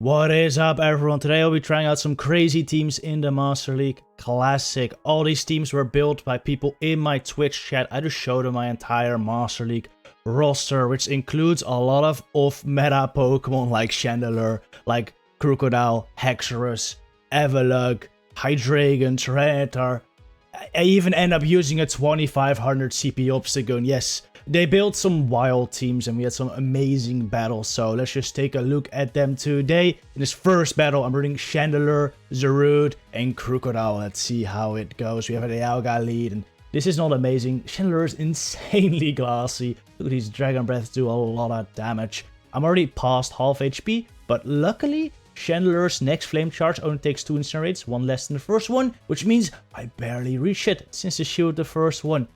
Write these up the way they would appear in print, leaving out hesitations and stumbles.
What is up, everyone? Today I'll be trying out some crazy teams in the Master League Classic. All these teams were built by people in my Twitch chat. I just showed them my entire Master League roster, which includes a lot of off-meta Pokemon like Chandelure, like Crocodile, Haxorus, Avalugg, Hydreigon, Tyranitar. I even end up using a 2500 CP Obstagoon. Yes, they built some wild teams and we had some amazing battles. So let's just take a look at them today. In this first battle, I'm running Chandelure, Zarude, and Crocodile. Let's see how it goes. We have a Dialga lead, and this is not amazing. Chandelure is insanely glassy. Look at these Dragon Breaths do a lot of damage. I'm already past half HP, but luckily Chandelure's next Flame Charge only takes 2 Incinerates, 1 less than the first one, which means I barely reach it since I shielded the first one.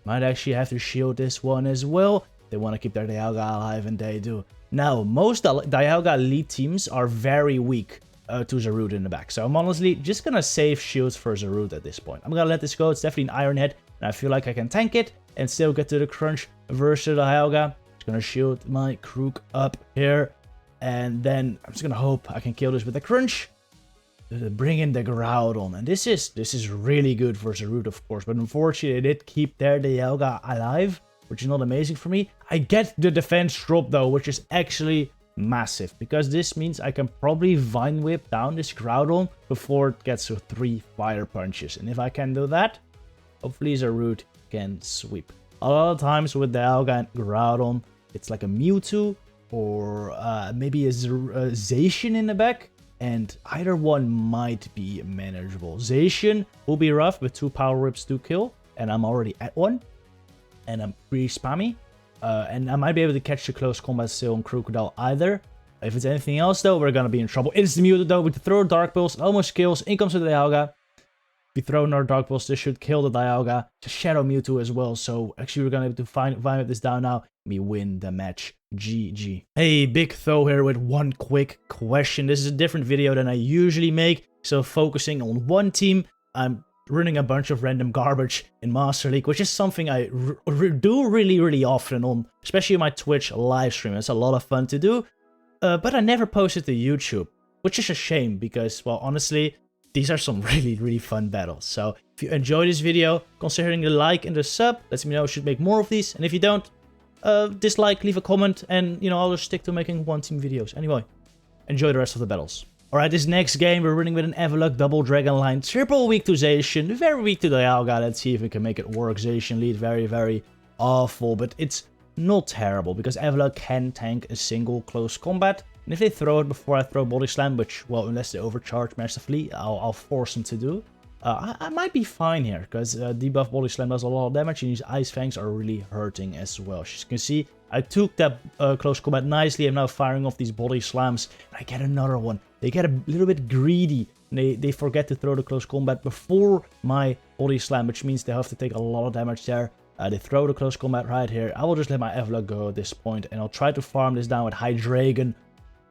Might actually have to shield this one as well. They want to keep their Dialga alive, and they do. Now, most Dialga lead teams are very weak to Zarude in the back. So I'm honestly just going to save shields for Zarude at this point. I'm going to let this go. It's definitely an Iron Head, and I feel like I can tank it and still get to the crunch versus Dialga. Just going to shield my Crook up here. And then I'm just going to hope I can kill this with the crunch. Bring in the Groudon, and this is really good for Zarude, of course, but unfortunately they did keep their Dialga alive, which is not amazing for me. I get the defense drop though, which is actually massive, because this means I can probably Vine Whip down this Groudon before it gets to 3 Fire Punches, and if I can do that, hopefully Zarude can sweep. A lot of times with Dialga and Groudon, it's like a Mewtwo or maybe a Zacian in the back. And either one might be manageable. Zacian will be rough, but 2 Power Whips do kill. And I'm already at 1. And I'm pretty spammy. And I might be able to catch the close combat still on Crocodile either. If it's anything else though, we're gonna be in trouble. It's the Mewtwo though. We throw Dark Pulse, it almost kills. In comes the Dialga. If we throw another Dark Pulse, this should kill the Dialga. It's a Shadow Mewtwo as well. So actually we're gonna be able to Vine this down now. We win the match. GG. Hey, Big Tho here with one quick question. This is a different video than I usually make, so focusing on one team. I'm running a bunch of random garbage in Master League, which is something I do really often on, especially on my Twitch live stream. It's a lot of fun to do, but I never post it to YouTube, which is a shame because, well, honestly, these are some really fun battles. So if you enjoy this video, considering the like and the sub, let me know I should make more of these, and if you don't, dislike, leave a comment, and you know, I'll just stick to making one team videos. Anyway, enjoy the rest of the battles. Alright, this next game we're running with an Avalugg double Dragon line, triple weak to Zacian, very weak to Dialga. Let's see if we can make it work. Zacian lead very awful, but it's not terrible because Avalugg can tank a single close combat. And if they throw it before I throw Body Slam, which, well, unless they overcharge massively, I'll force them to do. I might be fine here, because debuff Body Slam does a lot of damage, and these Ice Fangs are really hurting as well. As you can see, I took that close combat nicely. I'm now firing off these Body Slams, and I get another one. They get a little bit greedy. They forget to throw the close combat before my Body Slam, which means they have to take a lot of damage there. They throw the close combat right here. I will just let my Avalugg go at this point, and I'll try to farm this down with Hydreigon,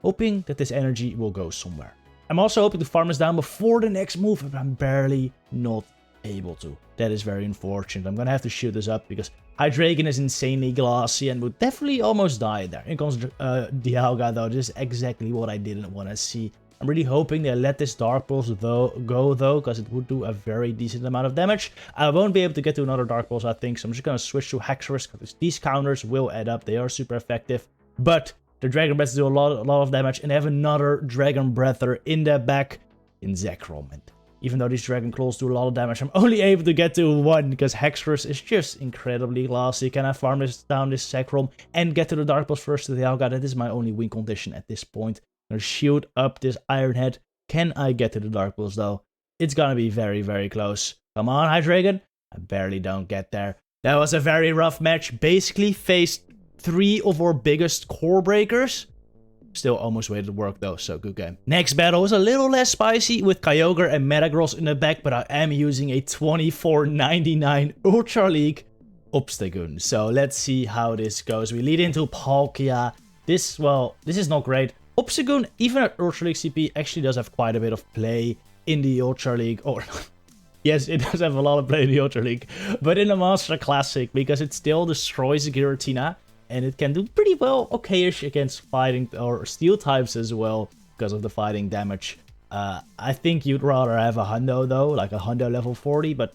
hoping that this energy will go somewhere. I'm also hoping to farm this down before the next move, but I'm barely not able to. That is very unfortunate. I'm gonna have to shoot this up because Hydreigon is insanely glassy and would definitely almost die there. In comes Dialga though. This is exactly what I didn't want to see. I'm really hoping they let this Dark Pulse go though, because it would do a very decent amount of damage. I won't be able to get to another Dark Pulse, I think, so I'm just gonna switch to Haxorus because these counters will add up. They are super effective, but the Dragon Breaths do a lot of damage, and they have another Dragon Breather in the back in Zekrom. And even though these Dragon Claws do a lot of damage, I'm only able to get to 1 because Haxorus is just incredibly glassy. Can I farm this down, this Zekrom, and get to the Dark Pulse first to the Dialga? That is my only win condition at this point. I'm gonna shield up this Iron Head. Can I get to the Dark Pulse though? It's gonna be very close. Come on, Hydreigon. I barely don't get there. That was a very rough match. Basically faced 3 of our biggest core breakers. Still almost made it work though, so good game. Next battle is a little less spicy with Kyogre and Metagross in the back, but I am using a 24.99 Ultra League Obstagoon. So let's see how this goes. We lead into Palkia. This is not great. Obstagoon, even at Ultra League CP, actually does have quite a bit of play in the Ultra League. Or yes, it does have a lot of play in the Ultra League, but in the Master Classic, because it still destroys Giratina. And it can do pretty well, okayish against fighting or steel types as well. because of the fighting damage. I think you'd rather have a hundo though, like a hundo level 40, but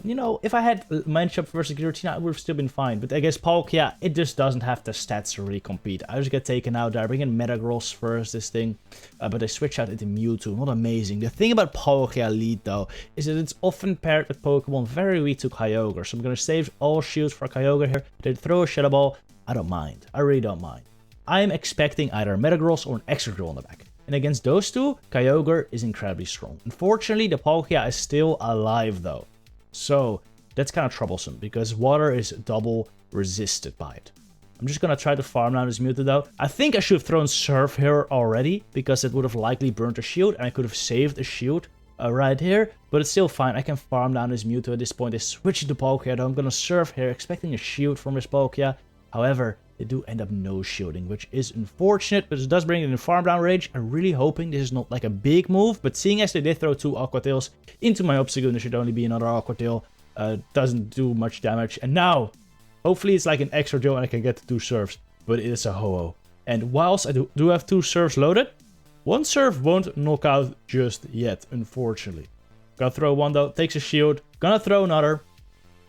you know, if I had Machamp versus Giratina, I would have still been fine. But I guess Palkia, it just doesn't have the stats to really compete. I just get taken out there. I bring in Metagross first, this thing. But I switch out into Mewtwo. Not amazing. The thing about Palkia lead, though, is that it's often paired with Pokemon very weak to Kyogre. So I'm going to save all shields for Kyogre here. They throw a Shadow Ball. I don't mind. I really don't mind. I'm expecting either Metagross or an Excadrill on the back. And against those two, Kyogre is incredibly strong. Unfortunately, the Palkia is still alive, though. So that's kind of troublesome because water is double resisted by it. I'm just going to try to farm down this Mewtwo though. I think I should have thrown Surf here already because it would have likely burnt a shield and I could have saved a shield right here. But it's still fine. I can farm down this Mewtwo at this point. They switch to Palkia though. I'm going to Surf here expecting a shield from this Palkia. However, they do end up no shielding, which is unfortunate, but it does bring it in farm down range. I'm really hoping this is not like a big move, but seeing as they did throw 2 Aqua Tails into my Obstagoon, there should only be another Aqua Tail. Doesn't do much damage. And now, hopefully it's like an extra Joe and I can get the 2 Surfs, but it is a Ho-Oh. And whilst I do have 2 Surfs loaded, 1 Surf won't knock out just yet, unfortunately. Gonna throw 1 though, takes a shield, gonna throw another.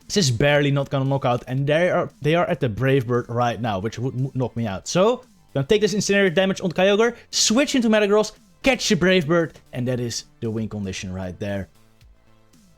This is barely not gonna knock out, and they are at the Brave Bird right now, which would knock me out. So, gonna take this incinerate damage on Kyogre, switch into Metagross, catch the Brave Bird, and that is the win condition right there.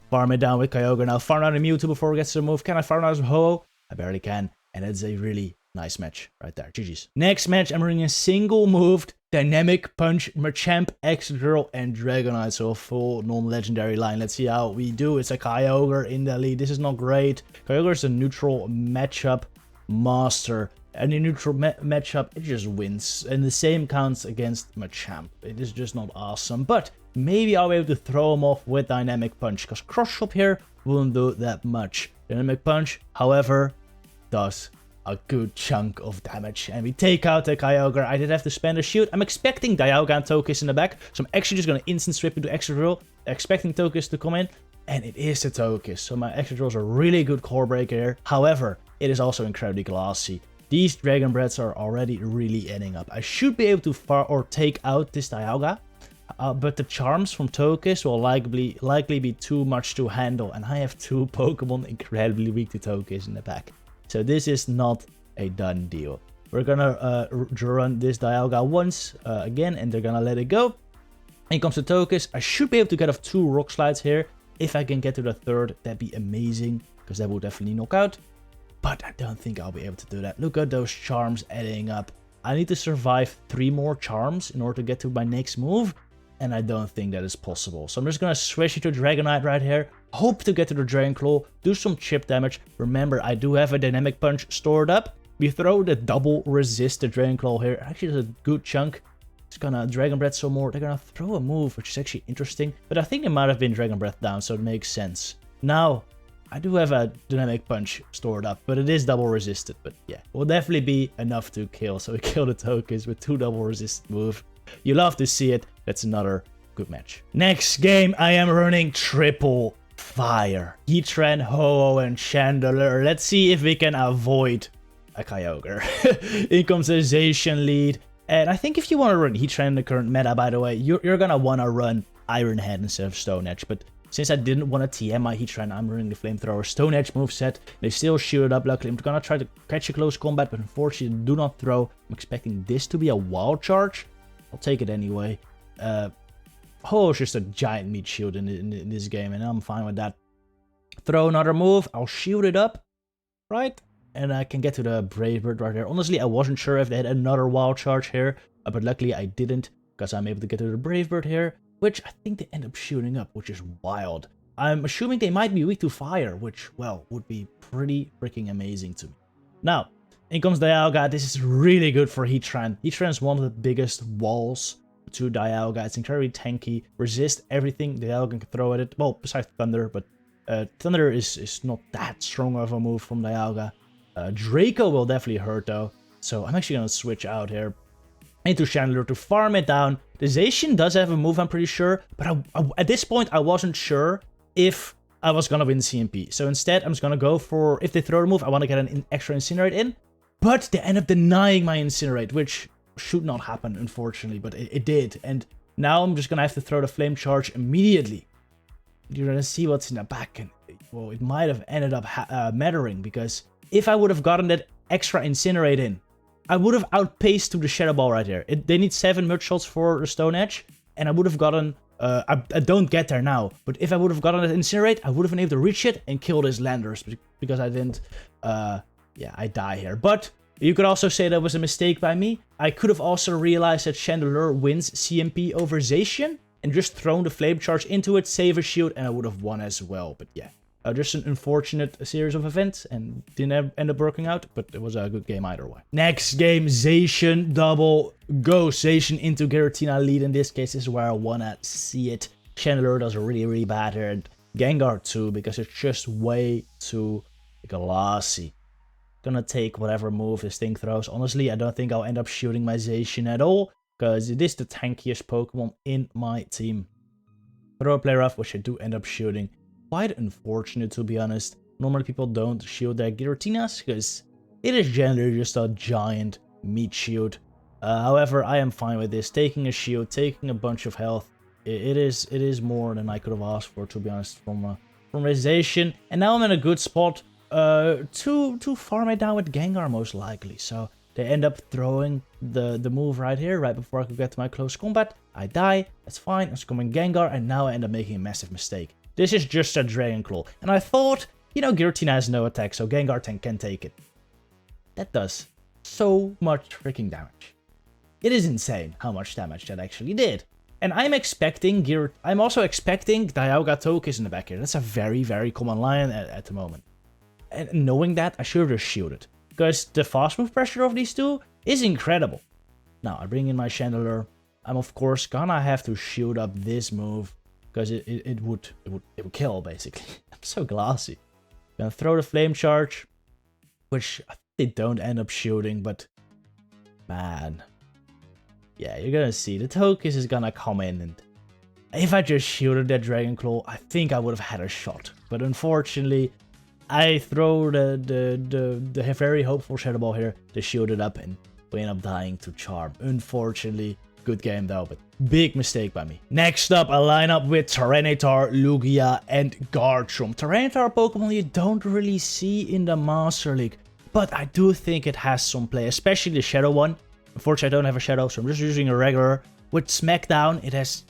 Farm it down with Kyogre now. Farm down the Mewtwo before it gets to the move. Can I farm down some Ho-Oh? I barely can, and that's a really nice match right there. GG's. Next match, I'm running a single moved Dynamic Punch, Machamp, Excadrill, and Dragonite. So a full non-legendary line. Let's see how we do. It's a Kyogre in the lead. This is not great. Kyogre is a neutral matchup master. Any neutral matchup, it just wins. And the same counts against Machamp. It is just not awesome. But maybe I'll be able to throw him off with Dynamic Punch. Because Cross Chop here won't do that much. Dynamic Punch, however, does a good chunk of damage. And we take out the Kyogre. I did have to spend a shield. I'm expecting Dialga and Togekiss in the back. So I'm actually just going to instant strip into Excadrill. Expecting Togekiss to come in. And it is the Togekiss. So my Excadrill is a really good core breaker here. However, it is also incredibly glassy. These Dragon Breaths are already really ending up. I should be able to take out this Dialga. But the charms from Togekiss will likely be too much to handle. And I have 2 Pokemon incredibly weak to Togekiss in the back. So this is not a done deal. We're gonna run this Dialga once again, and they're gonna let it go. In comes the Togekiss. I should be able to get off 2 Rock Slides here. If I can get to the 3rd, that'd be amazing, because that will definitely knock out. But I don't think I'll be able to do that. Look at those charms adding up. I need to survive 3 more charms in order to get to my next move. And I don't think that is possible. So I'm just going to switch into Dragonite right here. Hope to get to the Dragon Claw. Do some chip damage. Remember, I do have a Dynamic Punch stored up. We throw the double resist the Dragon Claw here. Actually, it's a good chunk. It's going to Dragon Breath some more. They're going to throw a move, which is actually interesting. But I think they might have been Dragon Breath down, so it makes sense. Now, I do have a Dynamic Punch stored up, but it is double resisted. But yeah, will definitely be enough to kill. So we kill the Togekiss with 2 double resisted moves. You love to see it. That's another good match. Next game, I am running triple fire. Heatran, Ho-Oh, and Chandelure. Let's see if we can avoid a Kyogre. In comes the Zacian lead. And I think if you want to run Heatran in the current meta, by the way, you're going to want to run Iron Head instead of Stone Edge. But since I didn't want to TM my Heatran, I'm running the Flamethrower Stone Edge moveset. They still shielded up. Luckily, I'm going to try to catch a close combat, but unfortunately, do not throw. I'm expecting this to be a wild charge. I'll take it anyway. Oh, it's just a giant meat shield in this game, and I'm fine with that. Throw another move. I'll shield it up, right? And I can get to the Brave Bird right there. Honestly, I wasn't sure if they had another wild charge here, but luckily I didn't, because I'm able to get to the Brave Bird here, which I think they end up shooting up, which is wild. I'm assuming they might be weak to fire, which, well, would be pretty freaking amazing to me. Now, in comes Dialga. This is really good for Heatran. Heatran is one of the biggest walls to Dialga. It's incredibly tanky. Resist everything Dialga can throw at it. Well, besides Thunder, but Thunder is not that strong of a move from Dialga. Draco will definitely hurt though. So I'm actually going to switch out here into Chandelure to farm it down. The Zacian does have a move, I'm pretty sure. But at this point, I wasn't sure if I was going to win CMP. So instead, I'm just going to go for, if they throw the move, I want to get an extra Incinerate in. But they end up denying my Incinerate, which should not happen, unfortunately, but it did. And now I'm just gonna have to throw the Flame Charge immediately. You're gonna see what's in the back, and well, it might have ended up mattering, because if I would have gotten that extra Incinerate in, I would have outpaced to the Shadow Ball right here. They need 7 Mud Shots for the Stone Edge, and I would have gotten... I don't get there now, but if I would have gotten that Incinerate, I would have been able to reach it and kill this Landers, because I didn't... yeah, I die here. But you could also say that was a mistake by me. I could have also realized that Chandelure wins CMP over Zacian, and just thrown the Flame Charge into it, save a shield, and I would have won as well. But yeah, just an unfortunate series of events, and didn't end up working out, but it was a good game either way. Next game, Zacian double go. Zacian into Giratina lead. In this case, this is where I want to see it. Chandelure does really bad here, and Gengar too, because it's just way too glossy. Gonna take whatever move this thing throws. Honestly, I don't think I'll end up shooting my Zacian at all, because it is the tankiest Pokemon in my team. Throw a Play Rough, which I do end up shooting. Quite unfortunate, to be honest. Normally people don't shield their Giratinas, because it is generally just a giant meat shield. However, I am fine with this. Taking a shield, taking a bunch of health. It is more than I could have asked for, to be honest, from Zacian. And now I'm in a good spot to farm it down with Gengar, most likely. So they end up throwing the move right here, right before I could get to my close combat. I die, that's fine, I'm coming Gengar, and now I end up making a massive mistake. This is just a Dragon Claw, and I thought, you know, Giratina has no attack, so Gengar can take it. That does so much freaking damage. It is insane how much damage that actually did. And I'm also expecting Dialga Togekiss in the back here. That's a very common line at the moment. And knowing that, I should have just shielded, because the fast move pressure of these two is incredible. Now, I bring in my Chandelure. I'm of course gonna have to shield up this move, because it would kill, basically. I'm so glassy. Gonna throw the Flame Charge, which they don't end up shooting, but man. Yeah, you're gonna see, the Togekiss is gonna come in, and if I just shielded that Dragon Claw, I think I would have had a shot. But unfortunately, I throw the very hopeful Shadow Ball here to shield it up, and we end up dying to Charm. Unfortunately, good game though, but big mistake by me. Next up, a lineup with Tyranitar, Lugia, and Garchomp. Tyranitar Pokemon you don't really see in the Master League, but I do think it has some play, especially the Shadow one. Unfortunately, I don't have a Shadow, so I'm just using a regular. With Smackdown, it has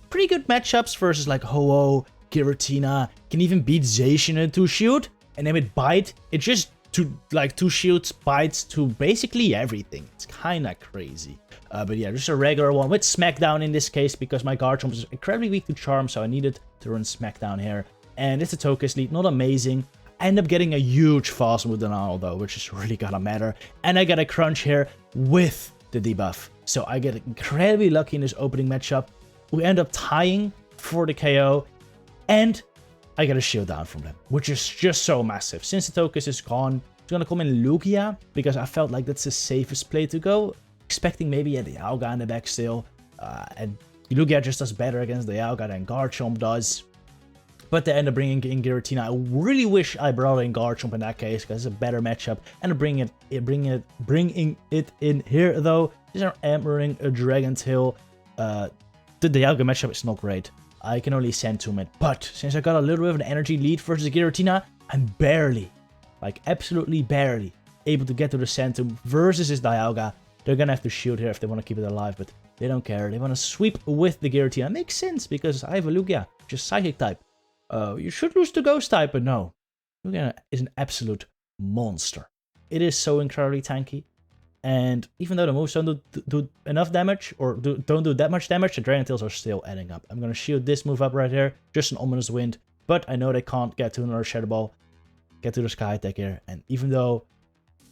pretty good matchups versus like Ho-Oh, Giratina, can even beat Zacian in 2-shield. And then with Bite, it just two shields bites to basically everything. It's kinda crazy. But yeah, just a regular one with Smackdown in this case, because my Garchomp is incredibly weak to Charm, so I needed to run Smackdown here. And it's a Togekiss lead, not amazing. I end up getting a huge fast move denial though, which is really gonna matter. And I get a Crunch here with the debuff. So I get incredibly lucky in this opening matchup. We end up tying for the KO, and I get a shield down from them, which is just so massive. Since the Togekiss is gone, it's gonna come in Lugia, because I felt like that's the safest play to go. Expecting maybe a Dialga in the back still, and Lugia just does better against Dialga than Garchomp does. But they end up bringing in Giratina. I really wish I brought in Garchomp in that case, because it's a better matchup. And bringing it in here though, is our Hammering a Dragon Tail. The Dialga matchup is not great. I can only send to him, but since I got a little bit of an energy lead versus Giratina, I'm barely, like absolutely barely, able to get to the Centum versus his Dialga. They're gonna have to shield here if they want to keep it alive, but they don't care. They want to sweep with the Giratina. Makes sense, because I have a Lugia, just Psychic type. You should lose to Ghost type, but no. Lugia is an absolute monster. It is so incredibly tanky. And even though the moves don't do enough damage, or don't do that much damage, the Dragon Tails are still adding up. I'm going to shield this move up right here. Just an Ominous Wind. But I know they can't get to another Shadow Ball. Get to the Sky Attack here. And even though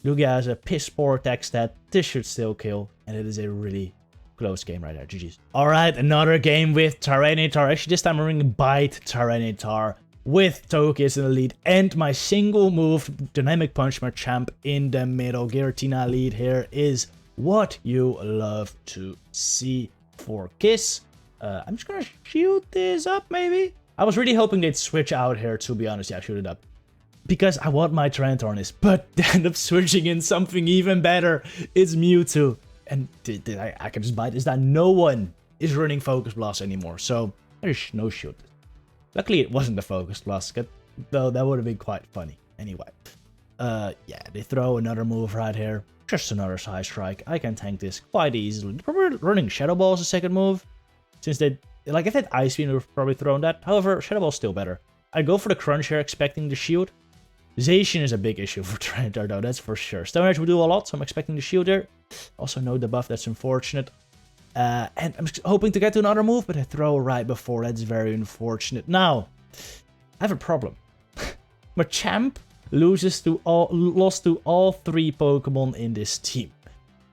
Lugia has a piss poor attack stat, this should still kill. And it is a really close game right there. GG's. Alright, another game with Tyranitar. Actually, this time I'm running Bite Tyranitar with Togekiss in the lead, and my single move Dynamic Punch Machamp in the middle. Giratina lead here is what you love to see for Kiss. I'm just gonna shoot this up, maybe? I was really hoping they'd switch out here, to be honest. Yeah, shoot it up, because I want my Tyranitar on this, but they end up switching in something even better. It's Mewtwo. and I can just buy it, is that no one is running Focus Blast anymore. So I just no shield. Luckily, it wasn't the Focus Blast, though that would have been quite funny. Anyway, yeah, they throw another move right here. Just another Side Strike. I can tank this quite easily. Probably running Shadow Ball as a second move, since they, like, if they had Ice Beam, they would have probably thrown that. However, Shadow Ball's still better. I go for the Crunch here, expecting the shield. Zacian is a big issue for Tyranitar, though, that's for sure. Stone Edge will do a lot, so I'm expecting the shield there. Also, no debuff, that's unfortunate. And I'm hoping to get to another move, but I throw right before. That's very unfortunate. Now, I have a problem. Machamp lost to all 3 Pokemon in this team.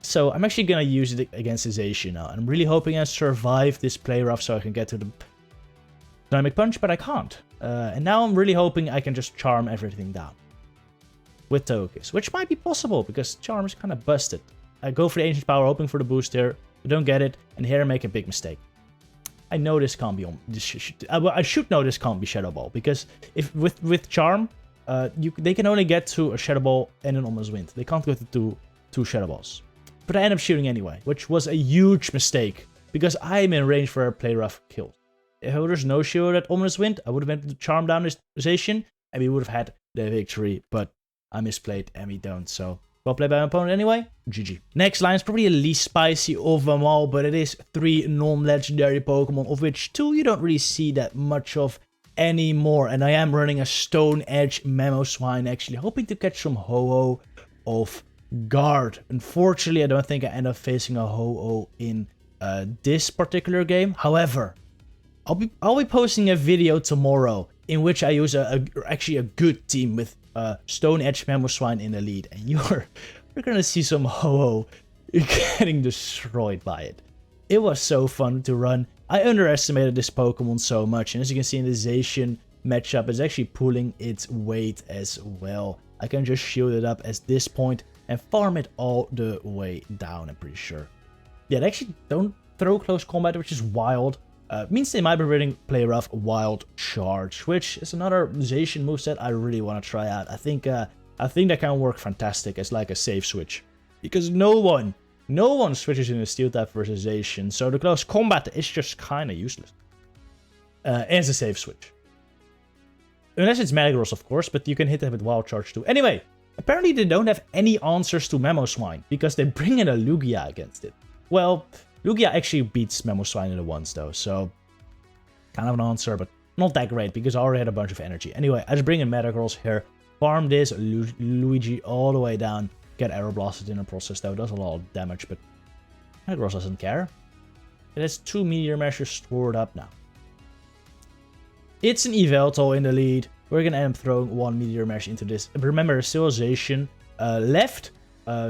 So I'm actually going to use it against Zacian now. I'm really hoping I survive this play rough so I can get to the Dynamic Punch, but I can't. And now I'm really hoping I can just charm everything down with Togekiss, which might be possible because Charm is kind of busted. I go for the Ancient Power, hoping for the boost here. I don't get it, and here I make a big mistake. I know this can't be on. I should know this can't be Shadow Ball because if with Charm, they can only get to a Shadow Ball and an Ominous Wind. They can't go to two Shadow Balls. But I end up shooting anyway, which was a huge mistake because I'm in range for a play rough kill. If there's no shield at Ominous Wind, I would have been to charm down this Zacian, and we would have had the victory. But I misplayed, and we don't. So well played by my opponent anyway. GG. Next line is probably the least spicy of them all, but it is 3 non-legendary Pokemon, of which 2 you don't really see that much of anymore. And I am running a Stone Edge Mamoswine, actually, hoping to catch some Ho-Oh off guard. Unfortunately, I don't think I end up facing a Ho-Oh in this particular game. However, I'll be posting a video tomorrow in which I use actually a good team with Stone Edge Mamoswine in the lead, and you're gonna see some Ho-Oh getting destroyed by it. It was so fun to run. I underestimated this Pokemon so much, and as you can see in the Zacian matchup, it's actually pulling its weight as well. I can just shield it up at this point and farm it all the way down, I'm pretty sure. Yeah, they actually don't throw close combat, which is wild. Means they might be running Play Rough Wild Charge, which is another Zacian moveset I really want to try out. I think that can work fantastic as like a safe switch, because no one switches in a Steel type versus Zacian, so the close combat is just kind of useless. And it's a safe switch, unless it's Metagross, of course, but you can hit it with Wild Charge too. Anyway, apparently they don't have any answers to Mamoswine because they bring in a Lugia against it. Well, Lugia actually beats Mamoswine in the ones though, so kind of an answer, but not that great because I already had a bunch of energy. Anyway, I just bring in Metagross here, farm this Luigi all the way down, get Aero Blasted in the process though, does a lot of damage, but Metagross doesn't care. It has 2 Meteor Meshes stored up now. It's an Yveltal in the lead. We're gonna end up throwing 1 Meteor Mesh into this. Remember, there's still a Zacian left.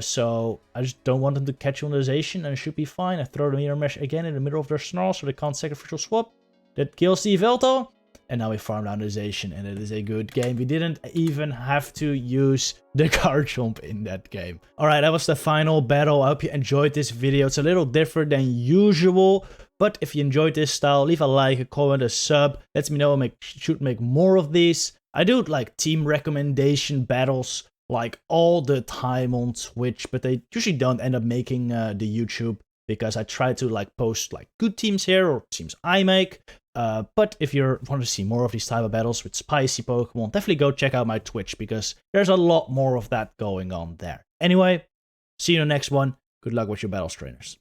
So I just don't want them to catch on the Zacian, and it should be fine. I throw the Meteor Mesh again in the middle of their snarl so they can't sacrificial swap. That kills the Yveltal. And now we farm down the Zacian, and it is a good game. We didn't even have to use the Garchomp in that game. Alright, that was the final battle. I hope you enjoyed this video. It's a little different than usual, but if you enjoyed this style, leave a like, a comment, a sub. Let me know I should make more of these. I do like team recommendation battles like all the time on Twitch, but they usually don't end up making the YouTube because I try to like post like good teams here or teams I make. But if you want to see more of these type of battles with spicy Pokemon, definitely go check out my Twitch because there's a lot more of that going on there. Anyway, see you in the next one. Good luck with your battles, trainers.